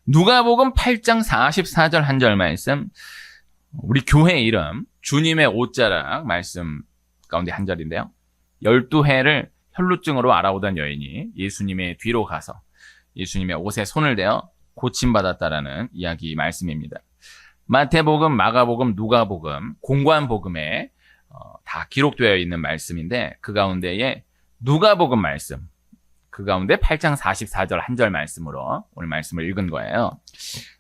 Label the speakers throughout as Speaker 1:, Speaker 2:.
Speaker 1: 누가복음 8장 44절 한 절 말씀, 우리 교회 이름 주님의 옷자락 말씀 가운데 한 절인데요. 12해를 혈루증으로 알아오던 여인이 예수님의 뒤로 가서 예수님의 옷에 손을 대어 고침받았다라는 이야기 말씀입니다. 마태복음, 마가복음, 누가복음, 공관복음에 다 기록되어 있는 말씀인데 그 가운데에 누가복음 말씀, 그 가운데 8장 44절 한 절 말씀으로 오늘 말씀을 읽은 거예요.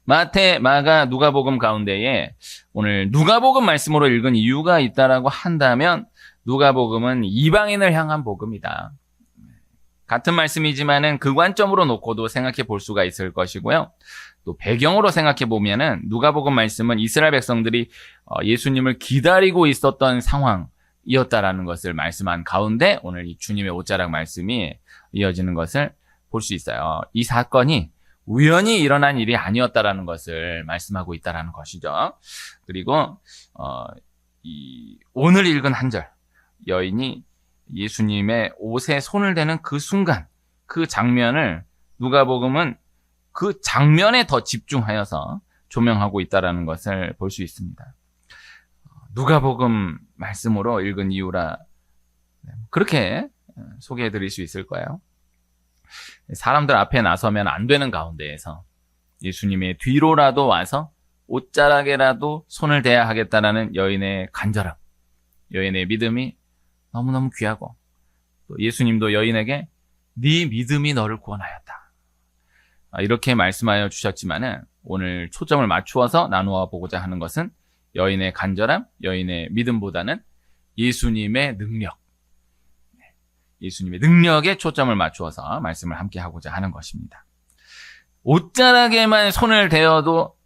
Speaker 1: 마태, 마가, 누가복음 가운데에 오늘 누가복음 말씀으로 읽은 이유가 있다라고 한다면 누가복음은 이방인을 향한 복음이다. 같은 말씀이지만은 그 관점으로 놓고도 생각해 볼 수가 있을 것이고요. 또 배경으로 생각해 보면은 누가복음 말씀은 이스라엘 백성들이 예수님을 기다리고 있었던 상황이었다라는 것을 말씀한 가운데 오늘 이 주님의 옷자락 말씀이 이어지는 것을 볼 수 있어요. 이 사건이 우연히 일어난 일이 아니었다라는 것을 말씀하고 있다라는 것이죠. 그리고 오늘 읽은 한 절, 여인이 예수님의 옷에 손을 대는 그 순간, 그 장면을 누가복음은 그 장면에 더 집중하여서 조명하고 있다라는 것을 볼 수 있습니다. 누가복음 말씀으로 읽은 이유라 그렇게 소개해 드릴 수 있을 거예요. 사람들 앞에 나서면 안 되는 가운데에서 예수님의 뒤로라도 와서 옷자락에라도 손을 대야 하겠다라는 여인의 간절함, 여인의 믿음이 너무너무 귀하고 또 예수님도 여인에게 네 믿음이 너를 구원하였다. 이렇게 말씀하여 주셨지만은 오늘 초점을 맞추어서 나누어 보고자 하는 것은 여인의 간절함, 여인의 믿음보다는 예수님의 능력, 예수님의 능력에 초점을 맞추어서 말씀을 함께 하고자 하는 것입니다. 옷자락에만 손을 대어도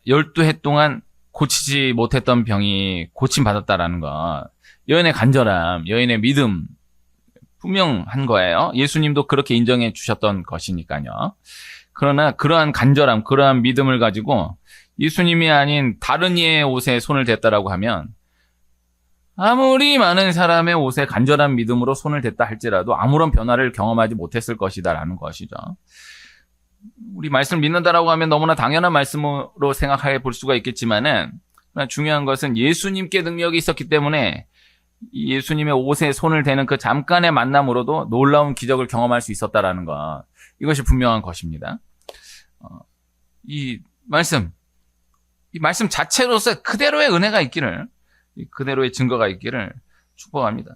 Speaker 1: 12해 동안 고치지 못했던 병이 고침받았다라는 것, 여인의 간절함, 여인의 믿음 분명한 거예요. 예수님도 그렇게 인정해 주셨던 것이니까요. 그러나 그러한 간절함, 그러한 믿음을 가지고 예수님이 아닌 다른 이의 옷에 손을 댔다라고 하면 아무리 많은 사람의 옷에 간절한 믿음으로 손을 댔다 할지라도 아무런 변화를 경험하지 못했을 것이다라는 것이죠. 우리 말씀을 믿는다라고 하면 너무나 당연한 말씀으로 생각해 볼 수가 있겠지만은 그러나 중요한 것은 예수님께 능력이 있었기 때문에 예수님의 옷에 손을 대는 그 잠깐의 만남으로도 놀라운 기적을 경험할 수 있었다라는 것, 이것이 분명한 것입니다. 이 말씀 자체로서 그대로의 은혜가 있기를, 그대로의 증거가 있기를 축복합니다.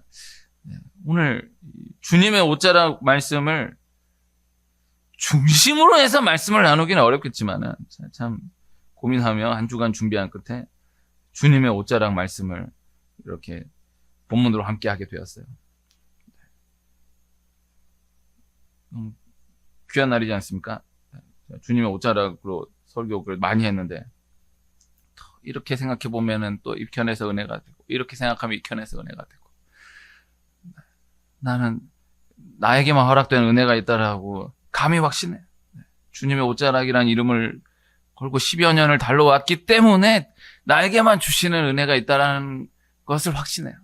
Speaker 1: 오늘 주님의 옷자락 말씀을 중심으로 해서 말씀을 나누기는 어렵겠지만은 참 고민하며 한 주간 준비한 끝에 주님의 옷자락 말씀을 이렇게 본문으로 함께 하게 되었어요. 귀한 날이지 않습니까? 주님의 옷자락으로 설교를 많이 했는데 이렇게 생각해 보면은 또 이편에서 은혜가 되고 이렇게 생각하면 이편에서 은혜가 되고 나는 나에게만 허락된 은혜가 있다라고 감히 확신해. 주님의 옷자락이라는 이름을 걸고 10여 년을 달려왔기 때문에 나에게만 주시는 은혜가 있다라는 것을 확신해요.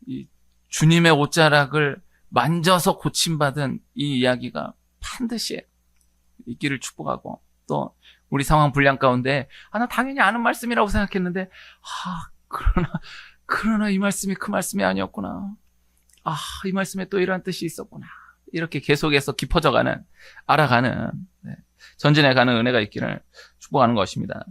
Speaker 1: 이 주님의 옷자락을 만져서 고침받은 이 이야기가 반드시 있기를 축복하고 또 우리 상황 분량 가운데 나 당연히 아는 말씀이라고 생각했는데 그러나 이 말씀이 그 말씀이 아니었구나. 이 말씀에 또 이러한 뜻이 있었구나. 이렇게 계속해서 깊어져가는, 알아가는, 전진해가는 은혜가 있기를 축복하는 것입니다.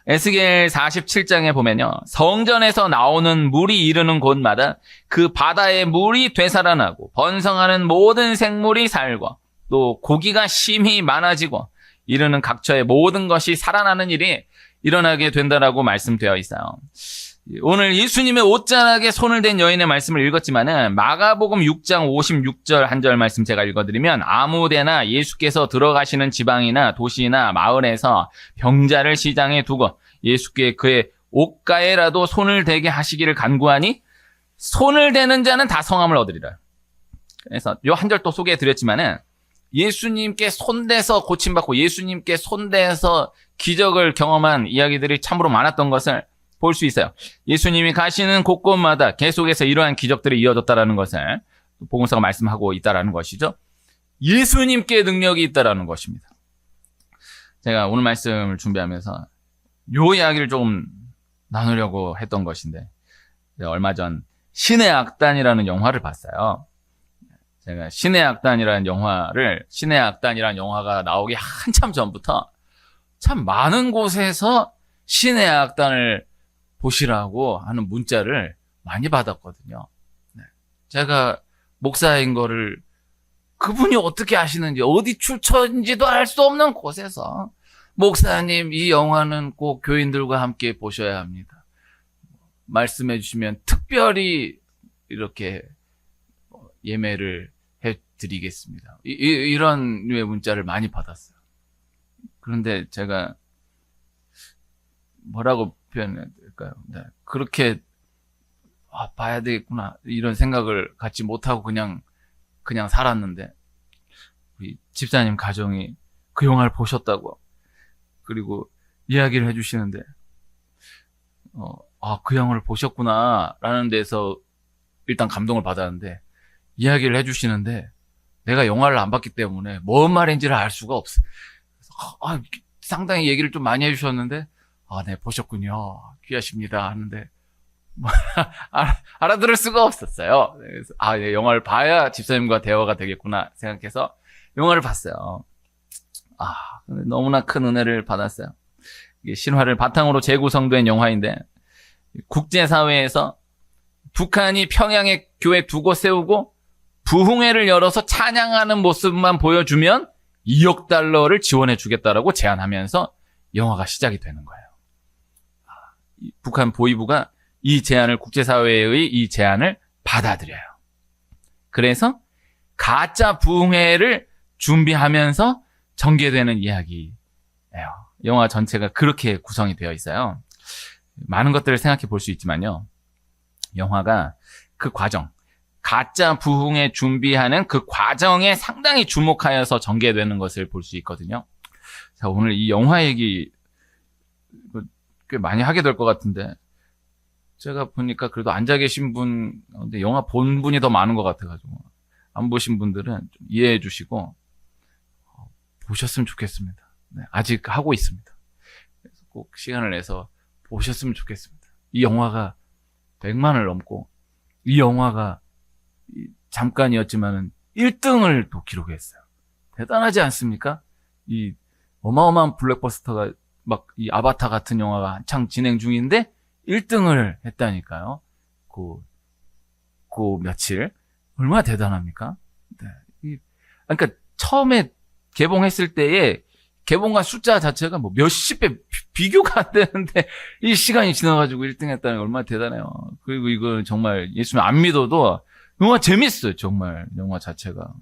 Speaker 1: 에스겔 47장에 보면요, 성전에서 나오는 물이 이르는 곳마다 그 바다의 물이 되살아나고 번성하는 모든 생물이 살고 또 고기가 심히 많아지고 이르는 각처의 모든 것이 살아나는 일이 일어나게 된다라고 말씀되어 있어요. 오늘 예수님의 옷자락에 손을 댄 여인의 말씀을 읽었지만은 마가복음 6장 56절 한 절 말씀 제가 읽어드리면 아무데나 예수께서 들어가시는 지방이나 도시나 마을에서 병자를 시장에 두고 예수께 그의 옷가에라도 손을 대게 하시기를 간구하니 손을 대는 자는 다 성함을 얻으리라. 그래서 요 한 절 또 소개해 드렸지만은 예수님께 손대서 고침받고 예수님께 손대서 기적을 경험한 이야기들이 참으로 많았던 것을 볼 수 있어요. 예수님이 가시는 곳곳마다 계속해서 이러한 기적들이 이어졌다라는 것을 복음서가 말씀하고 있다라는 것이죠. 예수님께 능력이 있다라는 것입니다. 제가 오늘 말씀을 준비하면서 요 이야기를 조금 나누려고 했던 것인데, 제가 얼마 전 신의 악단이라는 영화를 봤어요. 제가 신의 악단이라는 영화가 나오기 한참 전부터 참 많은 곳에서 신의 악단을 보시라고 하는 문자를 많이 받았거든요. 제가 목사인 거를 그분이 어떻게 아시는지, 어디 출처인지도 알 수 없는 곳에서 목사님, 이 영화는 꼭 교인들과 함께 보셔야 합니다. 말씀해 주시면 특별히 이렇게 예매를 해드리겠습니다. 이런 류의 문자를 많이 받았어요. 그런데 제가 뭐라고 표현해야 될까요? 네, 그렇게 봐야 되겠구나 이런 생각을 갖지 못하고 그냥 살았는데, 우리 집사님 가정이 그 영화를 보셨다고, 그리고 이야기를 해주시는데, 그 영화를 보셨구나 라는 데서 일단 감동을 받았는데, 이야기를 해주시는데 내가 영화를 안 봤기 때문에 뭔 말인지를 알 수가 없어. 그래서 상당히 얘기를 좀 많이 해주셨는데, 네, 보셨군요, 귀하십니다 하는데 알아들을 수가 없었어요. 그래서 네, 영화를 봐야 집사님과 대화가 되겠구나 생각해서 영화를 봤어요. 근데 너무나 큰 은혜를 받았어요. 이게 신화를 바탕으로 재구성된 영화인데, 국제사회에서 북한이 평양에 교회 2곳 세우고 부흥회를 열어서 찬양하는 모습만 보여주면 2억 달러를 지원해 주겠다라고 제안하면서 영화가 시작이 되는 거예요. 북한 보위부가 이 제안을, 국제사회의 이 제안을 받아들여요. 그래서 가짜 부흥회를 준비하면서 전개되는 이야기예요. 영화 전체가 그렇게 구성이 되어 있어요. 많은 것들을 생각해 볼 수 있지만요, 영화가 그 과정, 가짜 부흥회 준비하는 그 과정에 상당히 주목하여서 전개되는 것을 볼 수 있거든요. 자, 오늘 이 영화 얘기 꽤 많이 하게 될 것 같은데, 제가 보니까 그래도 앉아 계신 분 가운데 영화 본 분이 더 많은 것 같아가지고, 안 보신 분들은 좀 이해해 주시고 보셨으면 좋겠습니다. 네, 아직 하고 있습니다. 그래서 꼭 시간을 내서 보셨으면 좋겠습니다. 이 영화가 100만을 넘고, 이 영화가 잠깐이었지만은 1등을 또 기록했어요. 대단하지 않습니까? 이 어마어마한 블랙버스터가, 막 이 아바타 같은 영화가 한창 진행 중인데 1등을 했다니까요. 그 며칠. 얼마나 대단합니까? 네. 그러니까 처음에 개봉했을 때에 개봉한 숫자 자체가 뭐 몇십 배 비교가 안 되는데, 이 시간이 지나가지고 1등 했다는 게 얼마나 대단해요. 그리고 이거 정말 예수님 안 믿어도 영화 재밌어요. 정말 영화 자체가.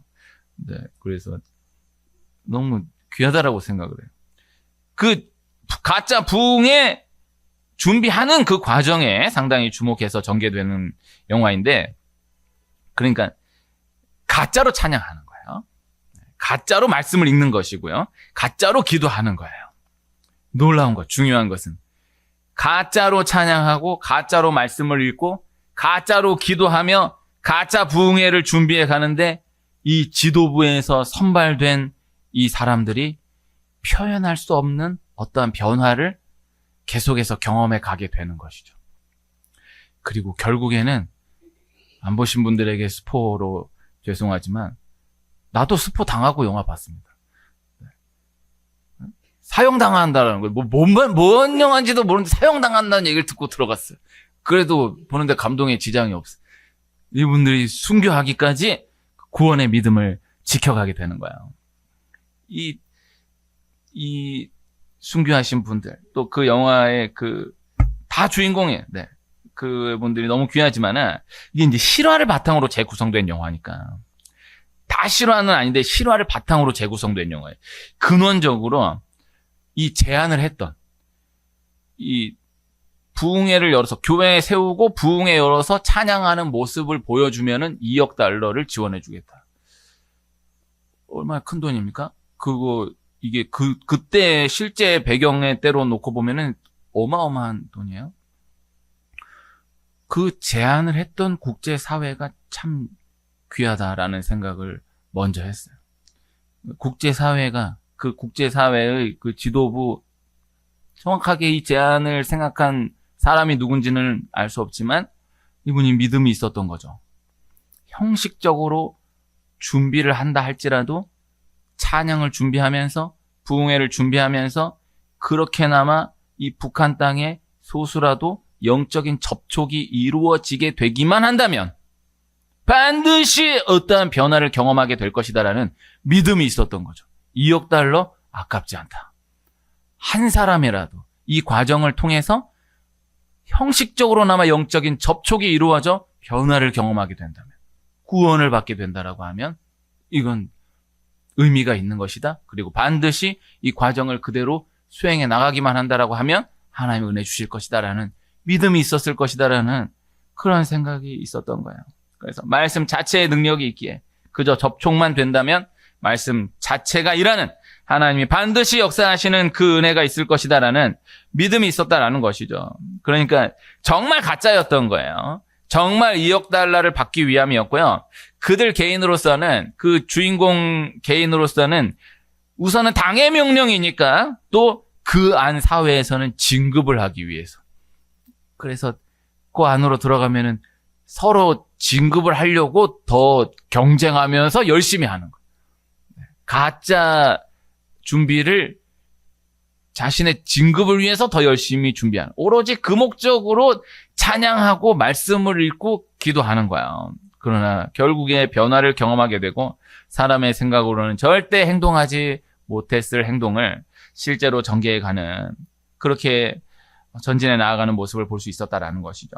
Speaker 1: 네. 그래서 너무 귀하다라고 생각을 해요. 그 가짜 부흥에 준비하는 그 과정에 상당히 주목해서 전개되는 영화인데, 그러니까 가짜로 찬양하는 거예요. 가짜로 말씀을 읽는 것이고요. 가짜로 기도하는 거예요. 놀라운 것, 중요한 것은 가짜로 찬양하고 가짜로 말씀을 읽고 가짜로 기도하며 가짜 부흥회를 준비해 가는데, 이 지도부에서 선발된 이 사람들이 표현할 수 없는 어떠한 변화를 계속해서 경험해 가게 되는 것이죠. 그리고 결국에는, 안 보신 분들에게 스포로 죄송하지만 나도 스포 당하고 영화 봤습니다. 사형당한다는 걸, 뭔 영화인지도 모르는데 사형당한다는 얘기를 듣고 들어갔어요. 그래도 보는데 감동에 지장이 없어요. 이분들이 순교하기까지 구원의 믿음을 지켜가게 되는 거예요. 이 순교하신 분들, 또 그 영화의 다 주인공이에요. 네. 그분들이 너무 귀하지만은, 이게 이제 실화를 바탕으로 재구성된 영화니까. 다 실화는 아닌데 실화를 바탕으로 재구성된 영화예요. 근원적으로 이 제안을 했던, 이 부흥회를 열어서, 교회 세우고 부흥회 열어서 찬양하는 모습을 보여주면은 2억 달러를 지원해 주겠다. 얼마나 큰 돈입니까? 이게 그때 실제 배경의 때로 놓고 보면은 어마어마한 돈이에요. 그 제안을 했던 국제사회가 참 귀하다라는 생각을 먼저 했어요. 국제사회가 그 국제사회의 그 지도부, 정확하게 이 제안을 생각한 사람이 누군지는 알 수 없지만 이분이 믿음이 있었던 거죠. 형식적으로 준비를 한다 할지라도 찬양을 준비하면서 부흥회를 준비하면서 그렇게나마 이 북한 땅에 소수라도 영적인 접촉이 이루어지게 되기만 한다면 반드시 어떠한 변화를 경험하게 될 것이다라는 믿음이 있었던 거죠. 2억 달러 아깝지 않다. 한 사람이라도 이 과정을 통해서 형식적으로나마 영적인 접촉이 이루어져 변화를 경험하게 된다면, 구원을 받게 된다라고 하면 이건 의미가 있는 것이다. 그리고 반드시 이 과정을 그대로 수행해 나가기만 한다라고 하면 하나님이 은혜 주실 것이다라는 믿음이 있었을 것이다라는 그런 생각이 있었던 거예요. 그래서 말씀 자체의 능력이 있기에 그저 접촉만 된다면 말씀 자체가 일하는, 하나님이 반드시 역사하시는 그 은혜가 있을 것이다라는 믿음이 있었다라는 것이죠. 그러니까 정말 가짜였던 거예요. 정말 2억 달러를 받기 위함이었고요. 그들 개인으로서는, 그 주인공 개인으로서는 우선은 당의 명령이니까 또 그 안 사회에서는 진급을 하기 위해서. 그래서 그 안으로 들어가면은 서로 진급을 하려고 더 경쟁하면서 열심히 하는 거예요. 가짜 준비를 자신의 진급을 위해서 더 열심히 준비하는, 오로지 그 목적으로 찬양하고 말씀을 읽고 기도하는 거야. 그러나 결국에 변화를 경험하게 되고 사람의 생각으로는 절대 행동하지 못했을 행동을 실제로 전개해가는, 그렇게 전진해 나아가는 모습을 볼 수 있었다라는 것이죠.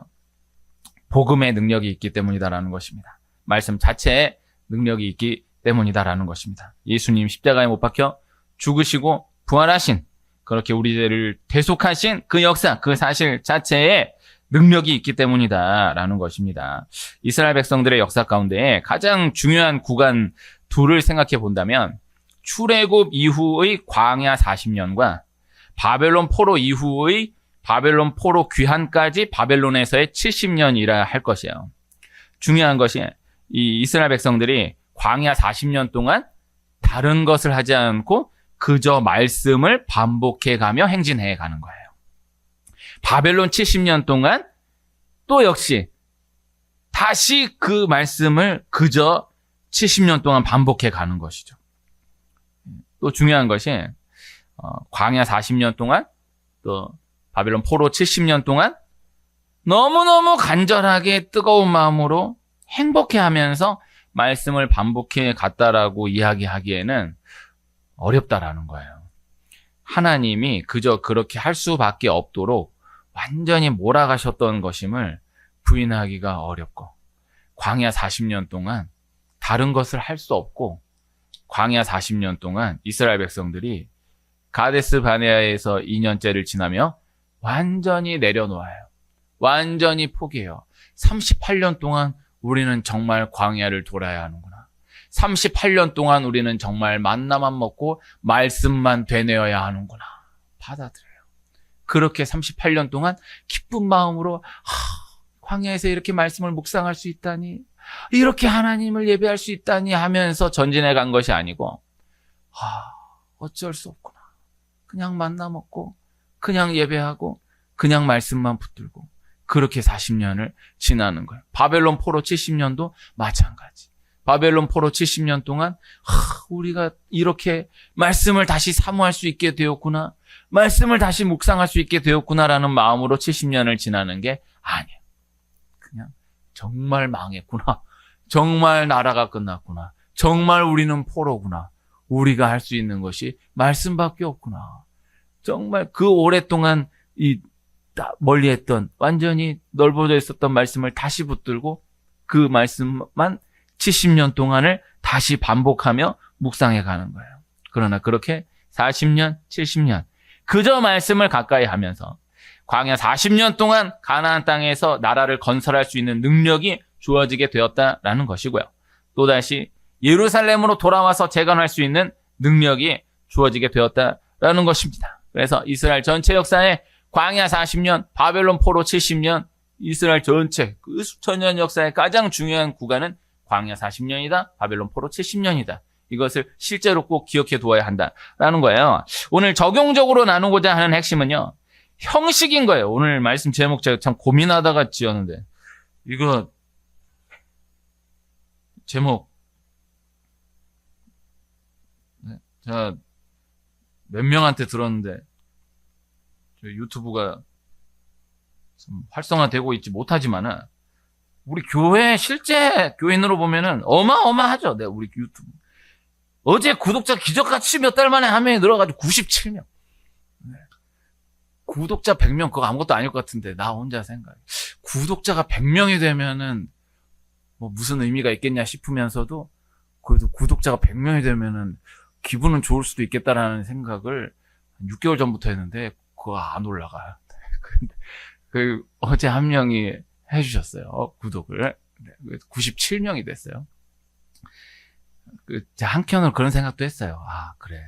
Speaker 1: 복음의 능력이 있기 때문이다라는 것입니다. 말씀 자체에 능력이 있기 때문이다라는 것입니다. 예수님 십자가에 못 박혀 죽으시고 부활하신, 그렇게 우리들을 대속하신 그 역사, 그 사실 자체에 능력이 있기 때문이다라는 것입니다. 이스라엘 백성들의 역사 가운데 가장 중요한 구간 둘을 생각해 본다면 출애굽 이후의 광야 40년과 바벨론 포로 이후의 바벨론 포로 귀환까지 바벨론에서의 70년이라 할 것이에요. 중요한 것이 이 이스라엘 백성들이 광야 40년 동안 다른 것을 하지 않고 그저 말씀을 반복해 가며 행진해 가는 거예요. 바벨론 70년 동안 또 역시 다시 그 말씀을 그저 70년 동안 반복해 가는 것이죠. 또 중요한 것이 광야 40년 동안 또 바벨론 포로 70년 동안 너무너무 간절하게 뜨거운 마음으로 행복해하면서 말씀을 반복해 갔다라고 이야기하기에는 어렵다라는 거예요. 하나님이 그저 그렇게 할 수밖에 없도록 완전히 몰아가셨던 것임을 부인하기가 어렵고, 광야 40년 동안 다른 것을 할 수 없고, 광야 40년 동안 이스라엘 백성들이 가데스 바네아에서 2년째를 지나며 완전히 내려놓아요. 완전히 포기해요. 38년 동안 우리는 정말 광야를 돌아야 하는구나. 38년 동안 우리는 정말 만나만 먹고 말씀만 되뇌어야 하는구나. 받아들여요. 그렇게 38년 동안 기쁜 마음으로 광야에서 이렇게 말씀을 묵상할 수 있다니, 이렇게 하나님을 예배할 수 있다니 하면서 전진해 간 것이 아니고, 어쩔 수 없구나. 그냥 만나 먹고 그냥 예배하고 그냥 말씀만 붙들고 그렇게 40년을 지나는 거예요. 바벨론 포로 70년도 마찬가지. 바벨론 포로 70년 동안 우리가 이렇게 말씀을 다시 사모할 수 있게 되었구나, 말씀을 다시 묵상할 수 있게 되었구나라는 마음으로 70년을 지나는 게 아니에요. 그냥 정말 망했구나, 정말 나라가 끝났구나, 정말 우리는 포로구나, 우리가 할 수 있는 것이 말씀밖에 없구나. 정말 그 오랫동안 멀리했던, 완전히 넓어져 있었던 말씀을 다시 붙들고 그 말씀만 70년 동안을 다시 반복하며 묵상해 가는 거예요. 그러나 그렇게 40년, 70년 그저 말씀을 가까이 하면서 광야 40년 동안 가나안 땅에서 나라를 건설할 수 있는 능력이 주어지게 되었다라는 것이고요. 또다시 예루살렘으로 돌아와서 재건할 수 있는 능력이 주어지게 되었다라는 것입니다. 그래서 이스라엘 전체 역사에 광야 40년, 바벨론 포로 70년, 이스라엘 전체 그 수천 년 역사의 가장 중요한 구간은 광야 40년이다, 바벨론 포로 70년이다. 이것을 실제로 꼭 기억해 두어야 한다라는 거예요. 오늘 적용적으로 나누고자 하는 핵심은요. 형식인 거예요. 오늘 말씀 제목 제가 참 고민하다가 지었는데 이거 제목 제가 몇 명한테 들었는데 저희 유튜브가 좀 활성화되고 있지 못하지만은 우리 교회 실제 교인으로 보면은 어마어마하죠. 네, 우리 유튜브 어제 구독자 기적같이 몇 달 만에 한 명이 늘어가지고 97명. 네. 구독자 100명 그거 아무것도 아닐 것 같은데 나 혼자 생각해. 구독자가 100명이 되면은 뭐 무슨 의미가 있겠냐 싶으면서도 그래도 구독자가 100명이 되면은 기분은 좋을 수도 있겠다라는 생각을 6개월 전부터 했는데 그거 안 올라가요. 그 어제 한 명이 해주셨어요. 구독을. 97명이 됐어요. 한켠으로 그런 생각도 했어요. 아, 그래.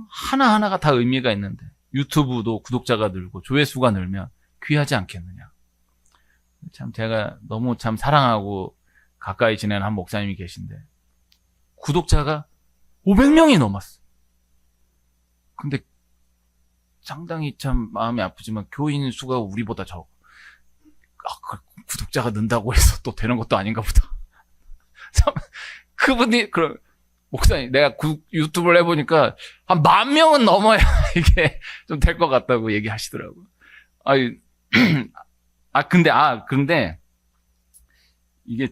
Speaker 1: 하나하나가 다 의미가 있는데 유튜브도 구독자가 늘고 조회수가 늘면 귀하지 않겠느냐. 참 제가 너무 참 사랑하고 가까이 지내는 한 목사님이 계신데 구독자가 500명이 넘었어. 근데 상당히 참 마음이 아프지만 교인 수가 우리보다 적어. 구독자가 는다고 해서 또 되는 것도 아닌가 보다. 참 그분이 그럼 목사님 내가 유튜브를 해보니까 한 10,000명은 넘어야 이게 좀 될 것 같다고 얘기하시더라고요. 근데 이게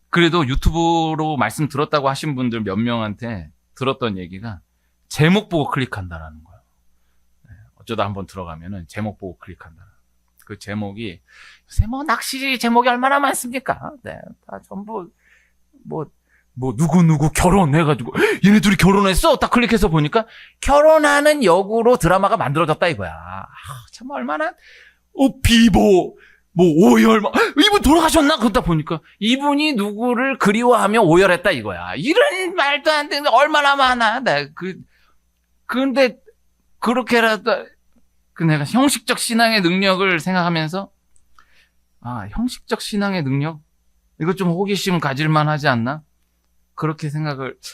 Speaker 1: 그래도 유튜브로 말씀 들었다고 하신 분들 몇 명한테 들었던 얘기가 제목 보고 클릭한다라는 거예요. 네, 어쩌다 한번 들어가면은 제목 보고 클릭한다. 그 제목이 요새 뭐 낚시 제목이 얼마나 많습니까? 네, 다 전부 뭐 누구 결혼해가지고 얘네 둘이 결혼했어? 딱 클릭해서 보니까 결혼하는 역으로 드라마가 만들어졌다 이거야. 참 얼마나 비보 오열 이분 돌아가셨나? 그러다 보니까 이분이 누구를 그리워하며 오열했다 이거야. 이런 말도 안 되는 얼마나 많아. 근데 그렇게라도 내가 형식적 신앙의 능력을 생각하면서 형식적 신앙의 능력? 이거 좀 호기심 가질만 하지 않나? 그렇게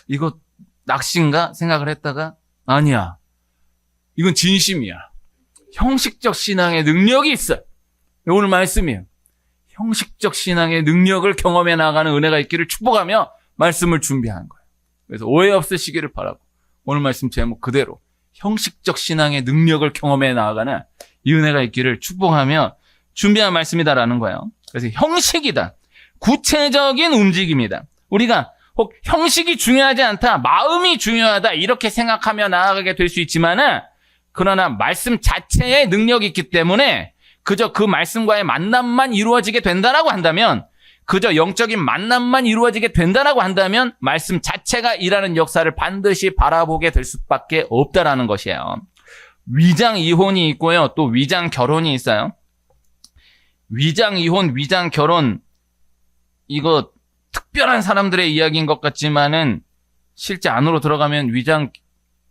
Speaker 1: 이거 낚시인가? 생각을 했다가 아니야. 이건 진심이야. 형식적 신앙의 능력이 있어요. 오늘 말씀이에요. 형식적 신앙의 능력을 경험해 나가는 은혜가 있기를 축복하며 말씀을 준비한 거예요. 그래서 오해 없으시기를 바라고 오늘 말씀 제목 그대로 형식적 신앙의 능력을 경험해 나가는 이 은혜가 있기를 축복하며 준비한 말씀이다라는 거예요. 그래서 형식이다. 구체적인 움직임이다. 우리가 혹 형식이 중요하지 않다, 마음이 중요하다 이렇게 생각하며 나아가게 될 수 있지만은 그러나 말씀 자체의 능력이 있기 때문에 그저 그 말씀과의 만남만 이루어지게 된다라고 한다면 그저 영적인 만남만 이루어지게 된다라고 한다면 말씀 자체가 일하는 역사를 반드시 바라보게 될 수밖에 없다라는 것이에요. 위장 이혼이 있고요. 또 위장 결혼이 있어요. 위장 이혼, 위장 결혼 이거 특별한 사람들의 이야기인 것 같지만은 실제 안으로 들어가면 위장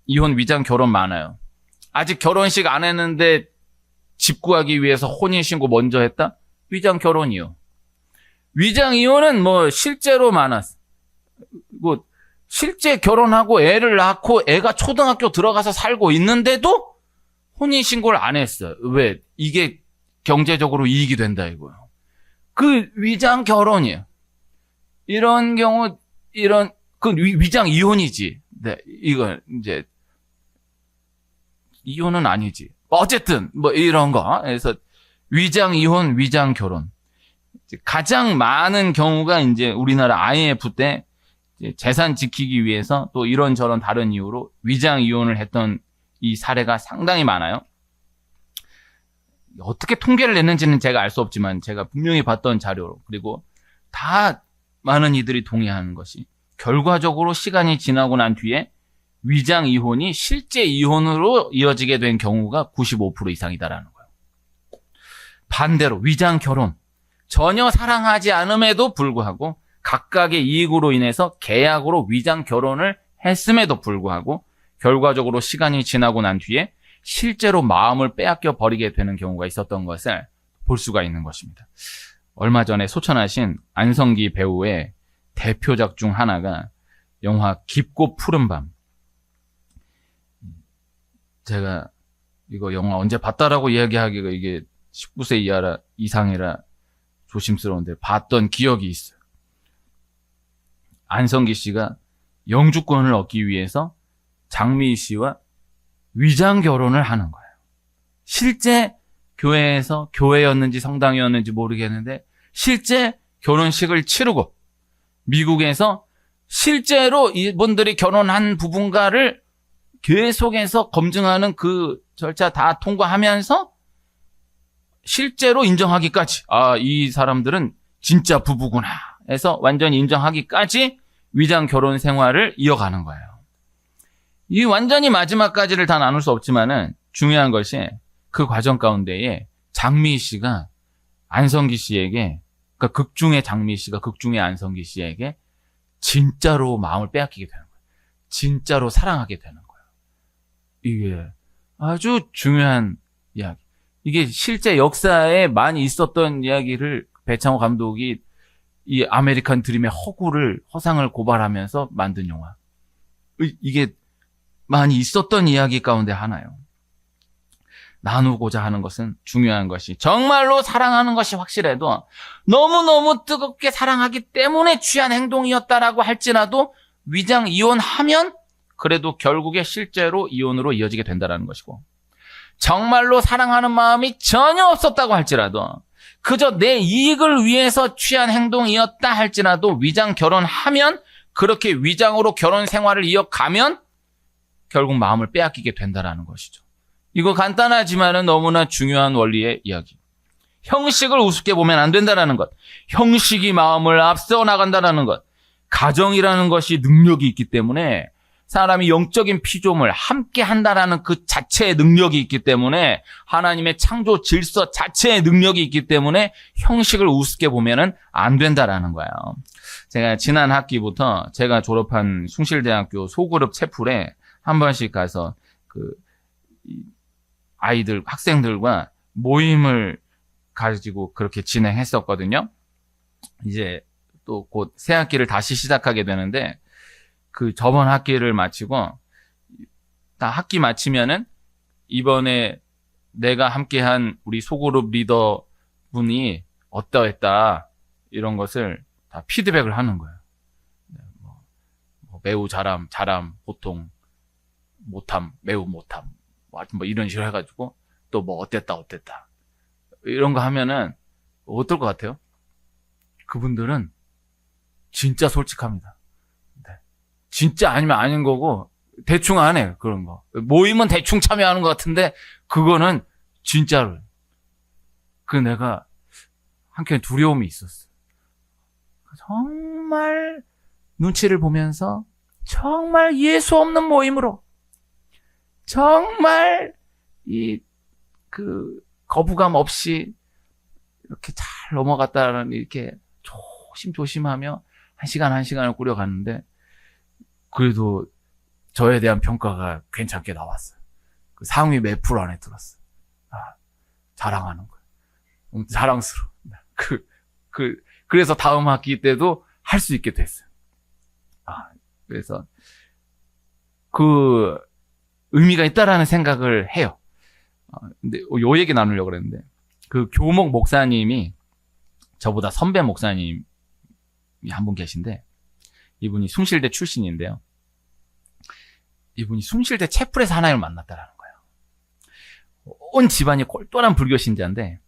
Speaker 1: 이혼, 위장 결혼 많아요. 아직 결혼식 안 했는데 집 구하기 위해서 혼인신고 먼저 했다? 위장 결혼이요. 위장 이혼은 실제로 많았어. 실제 결혼하고 애를 낳고 애가 초등학교 들어가서 살고 있는데도 혼인신고를 안 했어요. 왜? 이게 경제적으로 이익이 된다 이거예요. 그 위장 결혼이에요. 이런 경우, 위장 이혼이지. 네, 이건 이제, 이혼은 아니지. 어쨌든, 이런 거. 그래서 위장 이혼, 위장 결혼. 가장 많은 경우가 이제 우리나라 IMF 때 재산 지키기 위해서 또 이런저런 다른 이유로 위장 이혼을 했던 이 사례가 상당히 많아요. 어떻게 통계를 냈는지는 제가 알 수 없지만 제가 분명히 봤던 자료로 그리고 다 많은 이들이 동의하는 것이 결과적으로 시간이 지나고 난 뒤에 위장 이혼이 실제 이혼으로 이어지게 된 경우가 95% 이상이다라는 거예요. 반대로 위장 결혼 전혀 사랑하지 않음에도 불구하고 각각의 이익으로 인해서 계약으로 위장 결혼을 했음에도 불구하고 결과적으로 시간이 지나고 난 뒤에 실제로 마음을 빼앗겨 버리게 되는 경우가 있었던 것을 볼 수가 있는 것입니다. 얼마 전에 소천하신 안성기 배우의 대표작 중 하나가 영화 깊고 푸른 밤. 제가 이거 영화 언제 봤다라고 이야기하기가 이게 19세 이상이라 조심스러운데 봤던 기억이 있어요. 안성기 씨가 영주권을 얻기 위해서 장미희 씨와 위장 결혼을 하는 거예요. 실제 교회에서, 교회였는지 성당이었는지 모르겠는데 실제 결혼식을 치르고 미국에서 실제로 이분들이 결혼한 부분가를 계속해서 검증하는 그 절차 다 통과하면서 실제로 인정하기까지, 이 사람들은 진짜 부부구나 해서 완전히 인정하기까지 위장 결혼 생활을 이어가는 거예요. 이 완전히 마지막까지를 다 나눌 수 없지만은 중요한 것이 그 과정 가운데에 장미희 씨가 안성기 씨에게, 그러니까 극중의 장미희 씨가 극중의 안성기 씨에게 진짜로 마음을 빼앗기게 되는 거예요. 진짜로 사랑하게 되는 거예요. 이게 아주 중요한 이야기. 이게 실제 역사에 많이 있었던 이야기를 배창호 감독이 이 아메리칸 드림의 허상을 고발하면서 만든 영화. 이게 많이 있었던 이야기 가운데 하나요. 나누고자 하는 것은 중요한 것이 정말로 사랑하는 것이 확실해도 너무너무 뜨겁게 사랑하기 때문에 취한 행동이었다라고 할지라도 위장 이혼하면 그래도 결국에 실제로 이혼으로 이어지게 된다는 것이고, 정말로 사랑하는 마음이 전혀 없었다고 할지라도 그저 내 이익을 위해서 취한 행동이었다 할지라도 위장 결혼하면, 그렇게 위장으로 결혼 생활을 이어가면 결국 마음을 빼앗기게 된다는 것이죠. 이거 간단하지만은 너무나 중요한 원리의 이야기. 형식을 우습게 보면 안 된다는 것. 형식이 마음을 앞서 나간다는 것. 가정이라는 것이 능력이 있기 때문에, 사람이 영적인 피조물 함께 한다라는 그 자체의 능력이 있기 때문에, 하나님의 창조 질서 자체의 능력이 있기 때문에 형식을 우습게 보면은 안 된다라는 거예요. 제가 지난 학기부터 제가 졸업한 숭실대학교 소그룹 채플에 한 번씩 가서 아이들, 학생들과 모임을 가지고 그렇게 진행했었거든요. 이제 또 곧 새 학기를 다시 시작하게 되는데, 그 저번 학기를 마치고 다 학기 마치면은 이번에 내가 함께한 우리 소그룹 리더 분이 어떠했다 이런 것을 다 피드백을 하는 거예요. 매우 잘함, 보통 못함, 매우 못함, 뭐 이런 식으로 해가지고 또 뭐 어땠다 이런 거 하면은 어떨 것 같아요? 그분들은 진짜 솔직합니다. 진짜 아니면 아닌 거고 대충 안 해요. 그런 거. 모임은 대충 참여하는 것 같은데 그거는 진짜로. 내가 한켠에 두려움이 있었어. 정말 눈치를 보면서 정말 예수 없는 모임으로 정말 거부감 없이 이렇게 잘 넘어갔다는, 이렇게 조심하며 한 시간을 꾸려갔는데 그래도 저에 대한 평가가 괜찮게 나왔어요. 그 상위 몇 프로 안에 들었어요. 자랑하는 거예요. 자랑스러워. 그래서 다음 학기 때도 할 수 있게 됐어요. 그래서 그 의미가 있다라는 생각을 해요. 근데 요 얘기 나누려고 그랬는데, 그 교목 목사님이 저보다 선배 목사님이 한 분 계신데, 이분이 숭실대 출신인데요. 이분이 숭실대 채플에서 하나님을 만났다라는 거예요. 온 집안이 꼴똘한 불교 신자인데,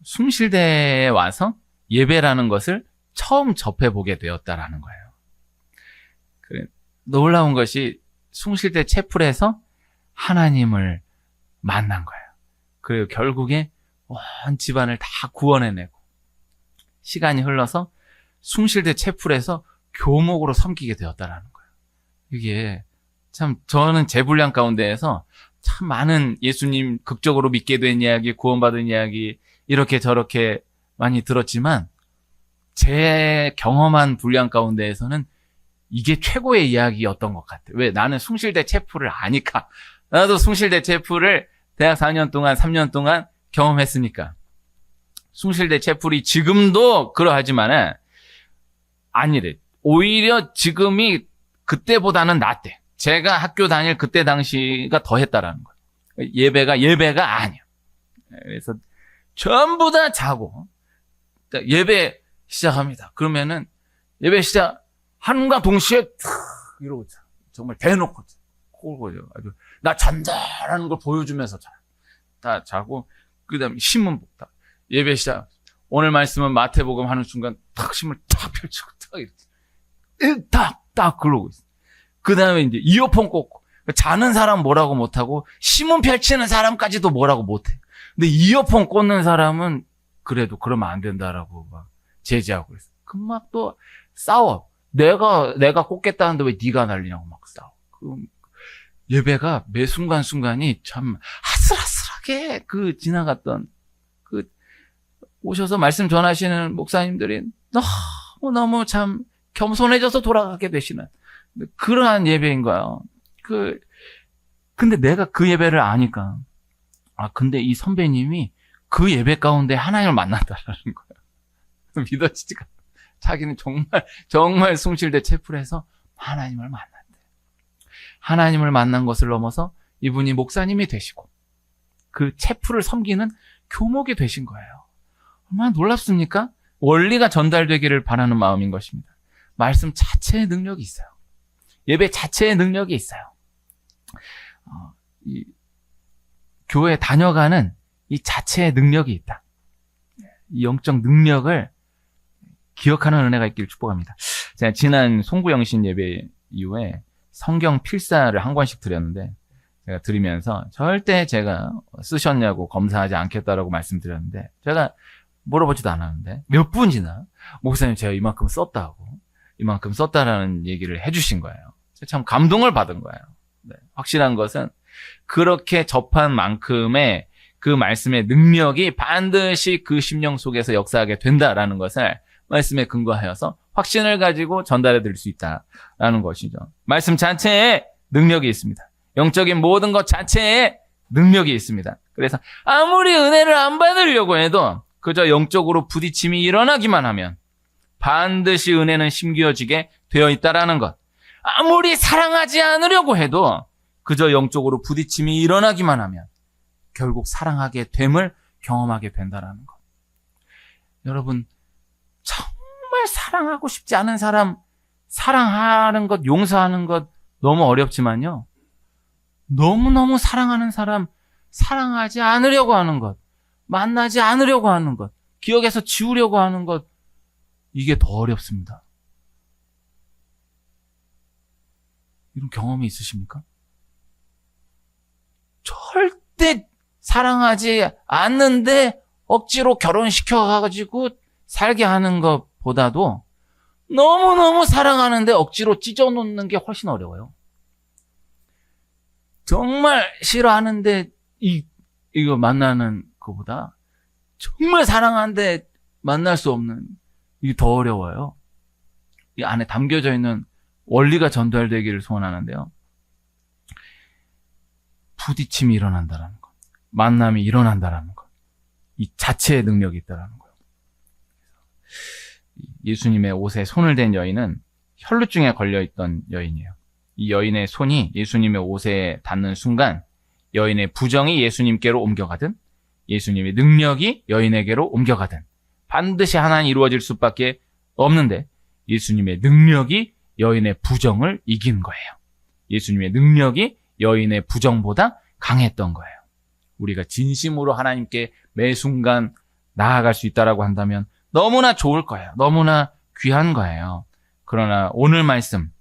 Speaker 1: 숭실대에 와서 예배라는 것을 처음 접해보게 되었다라는 거예요. 그래, 놀라운 것이 숭실대 채플에서 하나님을 만난 거예요. 그리고 결국에 온 집안을 다 구원해내고, 시간이 흘러서 숭실대 채플에서 교목으로 섬기게 되었다라는 거예요. 이게 참, 저는 제 분량 가운데에서 참 많은 예수님 극적으로 믿게 된 이야기, 구원받은 이야기 이렇게 저렇게 많이 들었지만, 제 경험한 분량 가운데에서는 이게 최고의 이야기였던 것 같아요. 왜? 나는 숭실대 채플을 아니까. 나도 숭실대 채플을 대학 4년 동안, 3년 동안 경험했으니까. 숭실대 채플이 지금도 그러하지만은 아니래. 오히려 지금이 그때보다는 낫대. 제가 학교 다닐 그때 당시가 더 했다라는 거예요. 예배가 아니야. 그래서 전부 다 자고 예배 시작합니다. 그러면은 예배 시작함과 동시에 이러고 자. 정말 대놓고 꼴고요. 아주 나 잔다라는 걸 보여주면서 다 자고 그다음에 신문 딱 예배 시작. 오늘 말씀은 마태복음 하는 순간 탁 신문 탁 펼치고 탁 이렇게 딱 그러고 있어. 그다음에 이제 이어폰 꽂고 자는 사람 뭐라고 못하고 신문 펼치는 사람까지도 뭐라고 못해. 근데 이어폰 꽂는 사람은 그래도 그러면 안 된다라고 막 제지하고 있어. 그 막 또 싸워. 내가 꽂겠다는데 왜 네가 날리냐고 막 싸워. 예배가 매 순간순간이 참 아슬아슬하게 지나갔던 오셔서 말씀 전하시는 목사님들이 너무 참 겸손해져서 돌아가게 되시는 그러한 예배인 거예요. 근데 내가 그 예배를 아니까 근데 이 선배님이 그 예배 가운데 하나님을 만났다라는 거예요. 믿어지지가 않아. 자기는 정말 숭실대 채플에서 하나님을 만났대. 하나님을 만난 것을 넘어서 이분이 목사님이 되시고 그 채플을 섬기는 교목이 되신 거예요. 얼마나 놀랍습니까? 원리가 전달되기를 바라는 마음인 것입니다. 말씀 자체의 능력이 있어요. 예배 자체의 능력이 있어요. 이 교회 다녀가는 이 자체의 능력이 있다. 이 영적 능력을 기억하는 은혜가 있기를 축복합니다. 제가 지난 송구영신 예배 이후에 성경 필사를 한 권씩 드렸는데 제가 드리면서 절대 제가 쓰셨냐고 검사하지 않겠다라고 말씀드렸는데 제가 물어보지도 않았는데 몇 분이나 목사님 제가 이만큼 썼다라는 얘기를 해주신 거예요. 참 감동을 받은 거예요. 네, 확실한 것은 그렇게 접한 만큼의 그 말씀의 능력이 반드시 그 심령 속에서 역사하게 된다라는 것을 말씀에 근거하여서 확신을 가지고 전달해 드릴 수 있다라는 것이죠. 말씀 자체에 능력이 있습니다. 영적인 모든 것 자체에 능력이 있습니다. 그래서 아무리 은혜를 안 받으려고 해도 그저 영적으로 부딪힘이 일어나기만 하면 반드시 은혜는 심겨지게 되어 있다라는 것. 아무리 사랑하지 않으려고 해도 그저 영적으로 부딪힘이 일어나기만 하면 결국 사랑하게 됨을 경험하게 된다라는 것. 여러분, 정말 사랑하고 싶지 않은 사람, 사랑하는 것, 용서하는 것 너무 어렵지만요. 너무너무 사랑하는 사람, 사랑하지 않으려고 하는 것, 만나지 않으려고 하는 것, 기억에서 지우려고 하는 것, 이게 더 어렵습니다. 이런 경험이 있으십니까? 절대 사랑하지 않는데 억지로 결혼시켜가지고 살게 하는 것보다도 너무너무 사랑하는데 억지로 찢어놓는 게 훨씬 어려워요. 정말 싫어하는데 이거 만나는 것보다 정말 사랑하는데 만날 수 없는 이게 더 어려워요. 이 안에 담겨져 있는 원리가 전달되기를 소원하는데요. 부딪힘이 일어난다라는 것, 만남이 일어난다라는 것, 이 자체의 능력이 있다라는 거예요. 예수님의 옷에 손을 댄 여인은 혈루증에 걸려있던 여인이에요. 이 여인의 손이 예수님의 옷에 닿는 순간 여인의 부정이 예수님께로 옮겨가든 예수님의 능력이 여인에게로 옮겨가든 반드시 하나는 이루어질 수밖에 없는데 예수님의 능력이 여인의 부정을 이긴 거예요. 예수님의 능력이 여인의 부정보다 강했던 거예요. 우리가 진심으로 하나님께 매 순간 나아갈 수 있다라고 한다면 너무나 좋을 거예요. 너무나 귀한 거예요. 그러나 오늘 말씀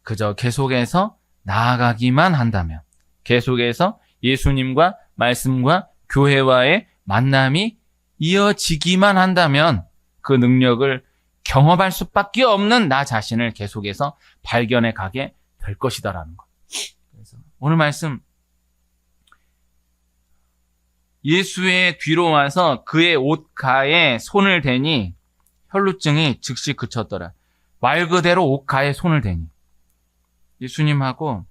Speaker 1: 그저 계속해서 나아가기만 한다면 계속해서 예수님과 말씀과 교회와의 만남이 이어지기만 한다면 그 능력을 경험할 수밖에 없는 나 자신을 계속해서 발견해 가게 될 것이다라는 것. 그래서 오늘 말씀 예수의 뒤로 와서 그의 옷가에 손을 대니 혈루증이 즉시 그쳤더라. 말 그대로 옷가에 손을 대니 예수님하고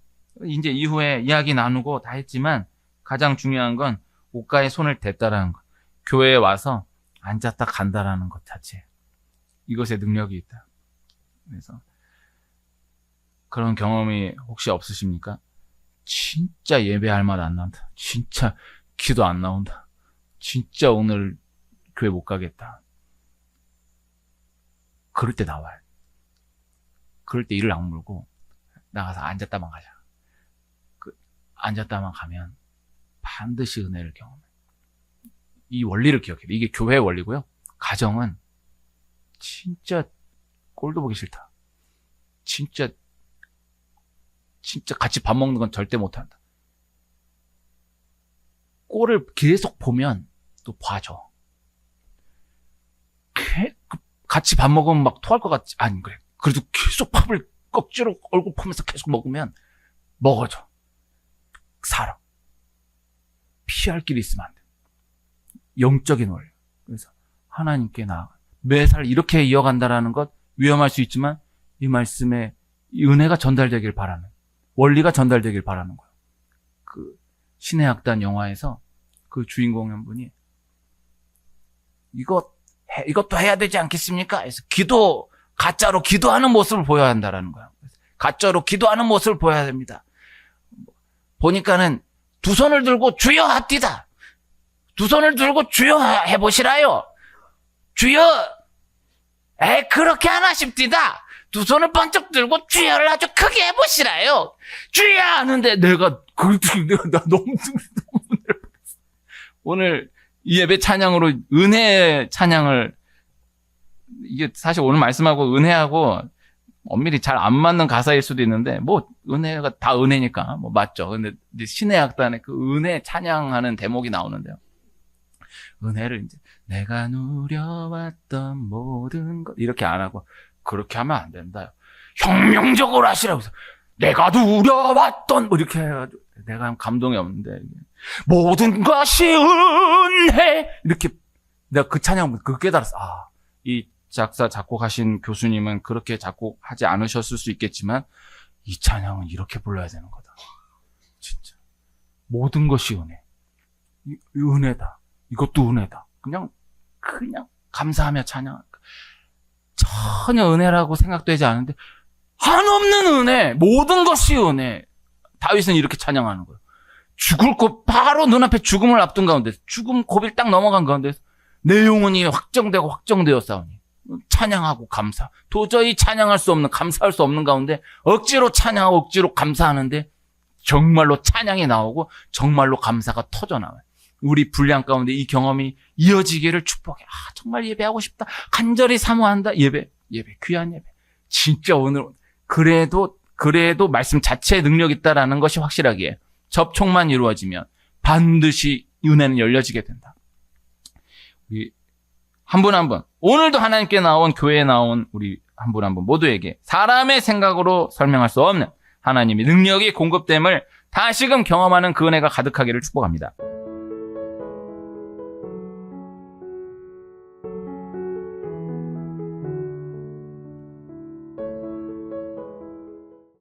Speaker 1: 이제 이후에 이야기 나누고 다 했지만 가장 중요한 건 옷가에 손을 댔다라는 것. 교회에 와서 앉았다 간다라는 것 자체. 이것에 능력이 있다. 그래서 그런 경험이 혹시 없으십니까? 진짜 예배할 맛 안 난다. 진짜 기도 안 나온다. 진짜 오늘 교회 못 가겠다. 그럴 때 나와요. 그럴 때 이를 악물고 나가서 앉았다만 가자. 앉았다만 가면 반드시 은혜를 경험해. 이 원리를 기억해. 이게 교회의 원리고요. 가정은 진짜 꼴도 보기 싫다. 진짜 같이 밥 먹는 건 절대 못한다. 꼴을 계속 보면 또 봐줘. 같이 밥 먹으면 막 토할 것 같지? 아니, 그래. 그래도 계속 밥을 억지로 얼굴 보면서 계속 먹으면 먹어줘. 살아. 피할 길이 있으면 안 돼. 영적인 원리. 그래서 하나님께 나아가. 매살 이렇게 이어간다라는 것 위험할 수 있지만 이 말씀에 이 은혜가 전달되길 바라는, 원리가 전달되길 바라는 거예요. 그 신의 악단 영화에서 그 주인공 한 분이 이것도 해야 되지 않겠습니까? 그래서 가짜로 기도하는 모습을 보여야 한다라는 거예요. 가짜로 기도하는 모습을 보여야 됩니다. 보니까는 두 손을 들고 주여 합디다. 두 손을 들고 주여 해보시라요. 주여, 그렇게 안 하십디다. 두 손을 번쩍 들고 주여를 아주 크게 해보시라요. 주여 하는데 내가 나 너무 오늘 이 예배 찬양으로 은혜 찬양을, 이게 사실 오늘 말씀하고 은혜하고 엄밀히 잘 안 맞는 가사일 수도 있는데, 뭐 은혜가 다 은혜니까 뭐 맞죠. 근데 이제 신의 악단에 그 은혜 찬양하는 대목이 나오는데요. 은혜를 이제 내가 누려왔던 모든 것 이렇게 안 하고, 그렇게 하면 안 된다요. 혁명적으로 하시라고 해서 내가 누려왔던 뭐 이렇게 해가지고 내가 감동이 없는데, 모든 것이 은혜 이렇게 내가 그 찬양 그 깨달았어. 이 작사 작곡하신 교수님은 그렇게 작곡하지 않으셨을 수 있겠지만 이 찬양은 이렇게 불러야 되는 거다. 진짜 모든 것이 은혜. 이 은혜다. 이것도 은혜다. 그냥 감사하며 찬양. 전혀 은혜라고 생각되지 않은데 한없는 은혜, 모든 것이 은혜. 다윗은 이렇게 찬양하는 거예요. 죽을 고 바로 눈앞에 죽음을 앞둔 가운데, 죽음 고비를 딱 넘어간 가운데 내 영혼이 확정되었사오니 찬양하고 감사. 도저히 찬양할 수 없는, 감사할 수 없는 가운데 억지로 찬양하고 억지로 감사하는데 정말로 찬양이 나오고 정말로 감사가 터져나와요. 우리 분량 가운데 이 경험이 이어지기를 축복해. 정말 예배하고 싶다. 간절히 사모한다. 예배, 귀한 예배. 진짜 오늘 그래도 말씀 자체에 능력 있다라는 것이 확실하기에 접촉만 이루어지면 반드시 은혜는 열려지게 된다. 우리 한 분 한 분, 오늘도 하나님께 나온, 교회에 나온 우리 한 분 한 분 모두에게 사람의 생각으로 설명할 수 없는 하나님의 능력이 공급됨을 다시금 경험하는 그 은혜가 가득하기를 축복합니다.